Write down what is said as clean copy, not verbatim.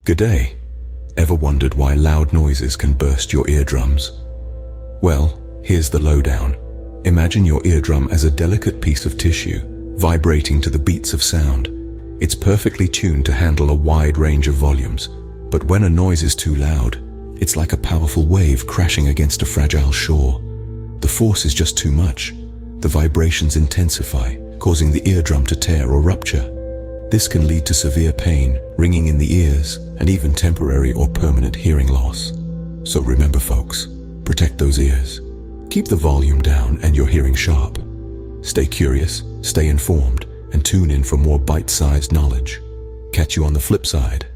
Good day. Ever wondered why loud noises can burst your eardrums? Well, here's the lowdown. Imagine your eardrum as a delicate piece of tissue, vibrating to the beats of sound. It's perfectly tuned to handle a wide range of volumes, but when a noise is too loud, it's like a powerful wave crashing against a fragile shore. The force is just too much. The vibrations intensify, causing the eardrum to tear or rupture. This can lead to severe pain, ringing in the ears, and even temporary or permanent hearing loss. So remember folks, protect those ears. Keep the volume down and your hearing sharp. Stay curious, stay informed, and tune in for more bite-sized knowledge. Catch you on the flip side.